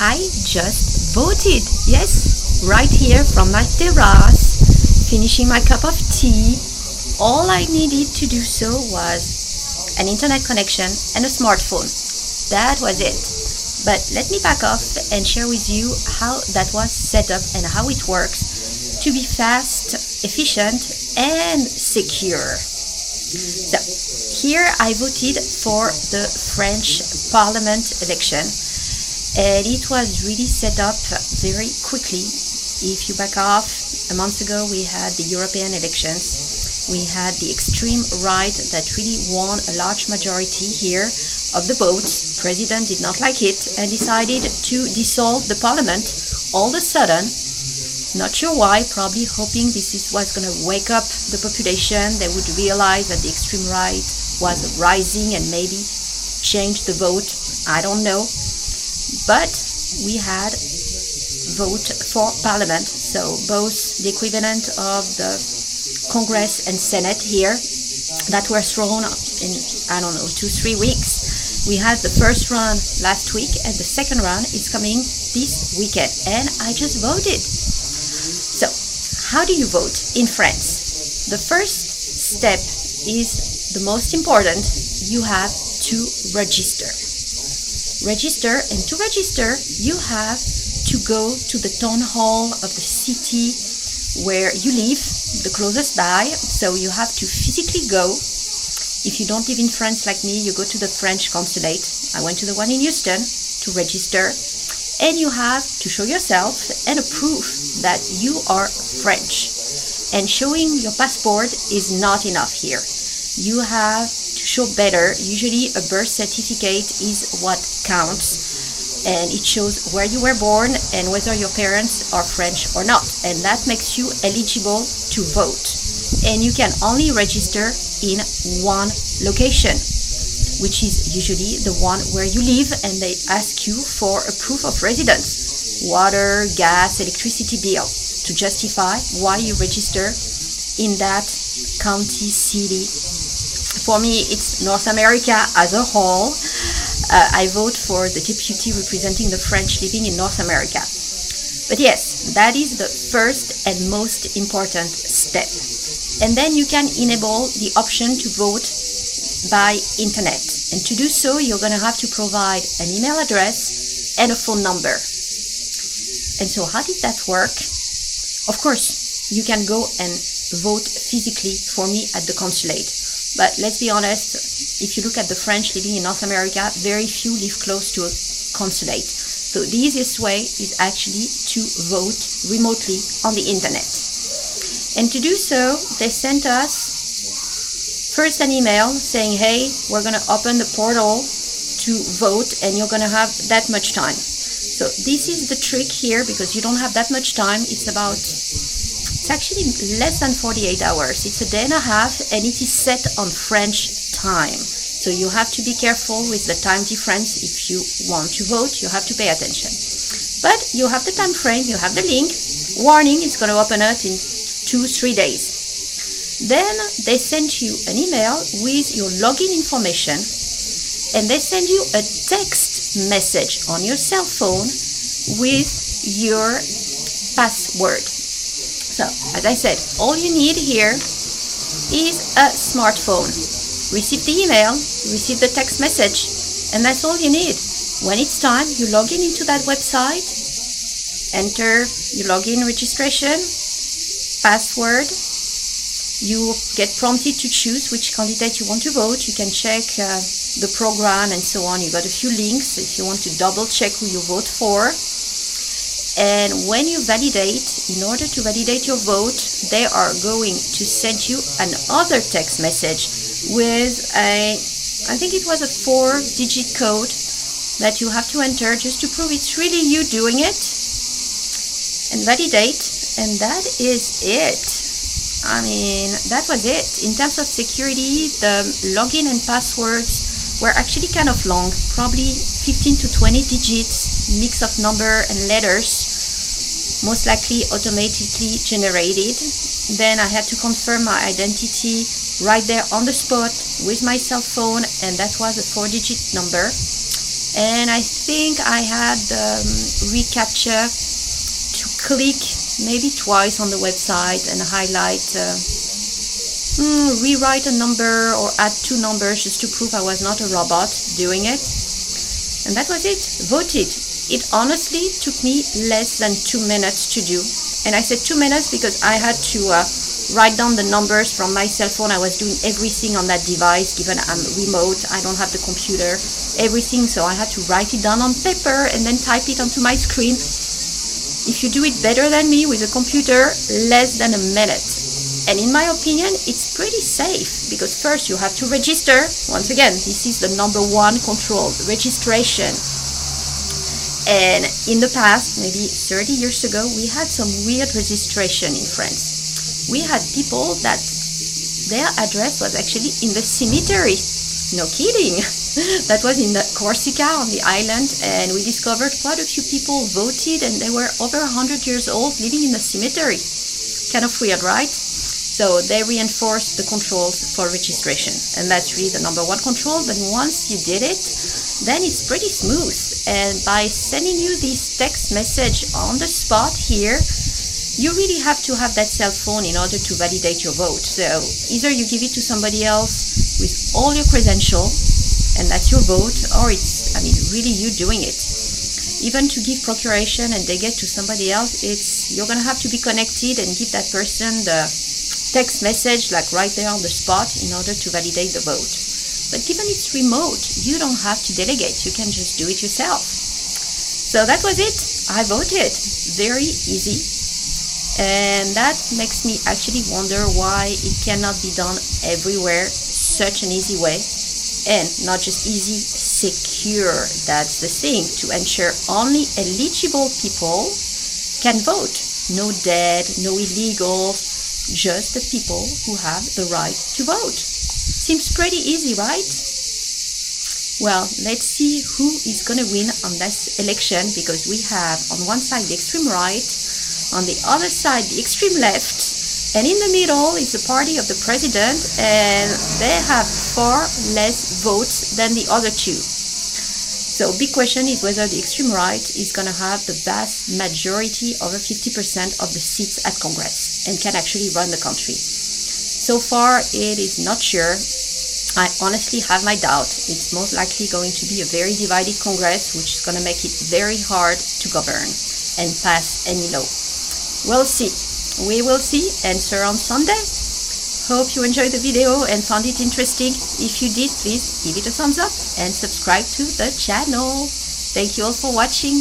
I just voted. Yes, right here from my terrace, finishing my cup of tea. All I needed to do so was an internet connection and a smartphone. That was it. But let me back off and share with you how that was set up and how it works to be fast, efficient, and secure. So, here I voted for the French Parliament election, and it was really set up very quickly. If you back off, a month ago we had the European elections. We had the extreme right that really won a large majority here of the votes. President did not like it and decided to dissolve the parliament all of a sudden. Not sure why, probably hoping this was going to wake up the population. They would realize that the extreme right was rising and maybe change the vote. I don't know. But we had vote for parliament, so both the equivalent of the Congress and Senate here that were thrown in, 2-3 weeks. We had the first round last week and the second round is coming this weekend, and I just voted. So, how do you vote in France? The first step is the most important. You have to register. And to register, you have to go to the town hall of the city where you live, the closest by, so you have to physically go. If you don't live in France like me, you go to the French consulate. I went to the one in Houston to register, and you have to show yourself and a proof that you are French. And showing your passport is not enough here. You have to show better. Usually a birth certificate is what counts, and it shows where you were born and whether your parents are French or not, and that makes you eligible to vote. And you can only register in one location, which is usually the one where you live, and they ask you for a proof of residence, water, gas, electricity bill, to justify why you register in that county, city. For me, it's North America as a whole. I vote for the deputy representing the French living in North America. But yes, that is the first and most important step. And then you can enable the option to vote by internet. And to do so, you're going to have to provide an email address and a phone number. And so how did that work? Of course, you can go and vote physically for me at the consulate. But let's be honest, if you look at the French living in North America, very few live close to a consulate. So the easiest way is actually to vote remotely on the internet. And to do so, they sent us first an email saying, hey, we're going to open the portal to vote and you're going to have that much time. So this is the trick here, because you don't have that much time. It's actually less than 48 hours. It's a day and a half, and it is set on French time. So you have to be careful with the time difference. If you want to vote, you have to pay attention. But you have the time frame, you have the link. Warning, it's going to open up in 2-3 days. Then they send you an email with your login information, and they send you a text message on your cell phone with your password. So, as I said, all you need here is a smartphone. Receive the email, receive the text message, and that's all you need. When it's time, you log in into that website, enter your login registration, password. You get prompted to choose which candidate you want to vote. You can check the program and so on. You got a few links if you want to double check who you vote for. And when you validate, in order to validate your vote, they are going to send you another text message with I think it was a 4-digit code that you have to enter just to prove it's really you doing it, and validate, and that is it. I mean, that was it. In terms of security, the login and passwords were actually kind of long, probably 15 to 20 digits, mix of number and letters, most likely automatically generated. Then I had to confirm my identity right there on the spot with my cell phone, and that was a 4-digit number. and I think I had reCAPTCHA to click maybe twice on the website and highlight, rewrite a number or add 2 numbers just to prove I was not a robot doing it. And that was it. Voted. It honestly took me less than 2 minutes to do. And I said 2 minutes because I had to write down the numbers from my cell phone. I was doing everything on that device, given I'm remote, I don't have the computer, everything. So I had to write it down on paper and then type it onto my screen. If you do it better than me with a computer, less than a minute. And in my opinion, it's pretty safe because first you have to register. Once again, this is the number 1 control, registration. And in the past, maybe 30 years ago, we had some weird registration in France. We had people that their address was actually in the cemetery. No kidding. That was in Corsica on the island, and we discovered quite a few people voted and they were over 100 years old living in the cemetery. Kind of weird, right? So they reinforced the controls for registration, and that's really the number 1 control. But once you did it, then it's pretty smooth. And by sending you this text message on the spot here, you really have to have that cell phone in order to validate your vote. So either you give it to somebody else with all your credentials, and that's your vote, or it's, really you doing it. Even to give procuration and they get to somebody else, you're going to have to be connected and give that person the text message like right there on the spot in order to validate the vote. But given it's remote, you don't have to delegate. You can just do it yourself. So that was it. I voted. Very easy. And that makes me actually wonder why it cannot be done everywhere such an easy way. And not just easy, secure. That's the thing, to ensure only eligible people can vote. No dead, no illegals, just the people who have the right to vote. Seems pretty easy, right? Well, let's see who is going to win on this election, because we have on one side the extreme right, on the other side the extreme left, and in the middle is the party of the president, and they have far less votes than the other two. So big question is whether the extreme right is going to have the vast majority, over 50% of the seats at Congress, and can actually run the country. So far, it is not sure. I honestly have my doubt. It's most likely going to be a very divided Congress, which is going to make it very hard to govern and pass any law. We'll see. We will see. Answer on Sunday. Hope you enjoyed the video and found it interesting. If you did, please give it a thumbs up and subscribe to the channel. Thank you all for watching.